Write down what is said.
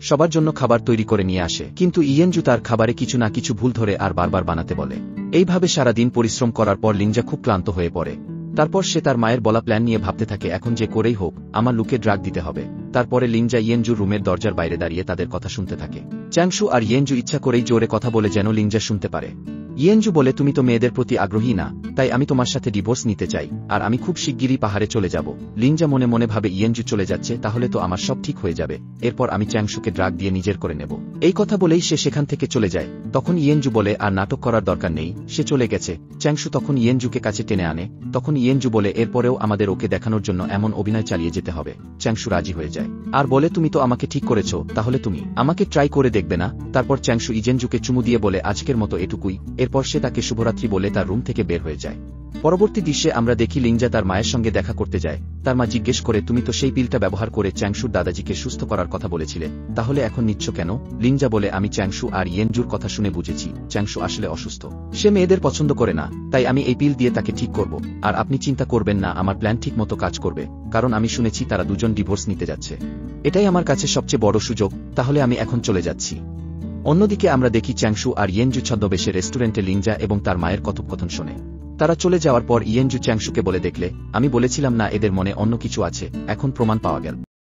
সবার জন্য খাবার তৈরি করে নিয়ে আসে, কিন্তু ইয়েনজু তার খাবারে কিছু না কিছু ভুল ধরে আর বারবার বানাতে বলে। এইভাবে সারাদিন পরিশ্রম করার পর লিঞ্জা খুব ক্লান্ত হয়ে পড়ে। তারপর সে তার মায়ের বলা প্ল্যান নিয়ে ভাবতে থাকে, এখন যে করেই হোক আমার লুকে ড্রাগ দিতে হবে। তারপরে লিঞ্জা ইয়েনজুর রুমের দরজার বাইরে দাঁড়িয়ে তাদের কথা শুনতে থাকে। চ্যাংশু আর ইয়েনজু ইচ্ছা করেই জোরে কথা বলে যেন লিঞ্জা শুনতে পারে। ইয়েনজু বলে, তুমি তো মেয়েদের প্রতি আগ্রহী না, তাই আমি তোমার সাথে ডিভোর্স নিতে চাই, আর আমি খুব শিগগিরই পাহাড়ে চলে যাব। লিঞ্জা মনে মনে ভাবে, ইয়েনজু চলে যাচ্ছে, তাহলে তো আমার সব ঠিক হয়ে যাবে, এরপর আমি চ্যাংশুকে ড্রাগ দিয়ে নিজের করে নেব। এই কথা বলেই সে সেখান থেকে চলে যায়। তখন ইয়েনজু বলে, আর নাটক করার দরকার নেই, সে চলে গেছে। চ্যাংশু তখন ইয়েনজুকে কাছে টেনে আনে। তখন ইয়েনজু বলে, এরপরেও আমাদের ওকে দেখানোর জন্য এমন অভিনয় চালিয়ে যেতে হবে। চ্যাংশু রাজি হয়ে যায় আর বলে, তুমি তো আমাকে ঠিক করেছ, তাহলে তুমি আমাকে ট্রাই করে দেখবে না? তারপর চ্যাংশু ইয়েনজুকে চুমু দিয়ে বলে, আজকের মতো এটুকুই। এরপর সে তাকে শুভরাত্রি বলে তার রুম থেকে বের হয়ে যায়। পরবর্তী দৃশ্যে আমরা দেখি লিঞ্জা তার মায়ের সঙ্গে দেখা করতে যায়। তার মা জিজ্ঞেস করে, তুমি তো সেই পিলটা ব্যবহার করে চ্যাংশুর দাদাজিকে সুস্থ করার কথা বলেছিলে, তাহলে এখন নিচ্ছ কেন? লিঞ্জা বলে, আমি চ্যাংশু আর ইয়েনজুর কথা শুনে বুঝেছি চ্যাংশু আসলে অসুস্থ, সে মেয়েদের পছন্দ করে না, তাই আমি এই পিল দিয়ে তাকে ঠিক করব। আর আপনি চিন্তা করবেন না, আমার প্ল্যান ঠিক মতো কাজ করবে, কারণ আমি শুনেছি তারা দুজন ডিভোর্স নিতে যাচ্ছে। এটাই আমার কাছে সবচেয়ে বড় সুযোগ, তাহলে আমি এখন চলে যাচ্ছি। অন্যদিকে আমরা দেখি চ্যাংশু আর ইয়েনজু ছদ্মবেশে রেস্টুরেন্টে লিঞ্জা এবং তার মায়ের কথোপকথন শোনে। তারা চলে যাওয়ার পর ইয়েনজু চ্যাংশুকে বলে, দেখলে, আমি বলেছিলাম না এদের মনে অন্য কিছু আছে, এখন প্রমাণ পাওয়া গেল।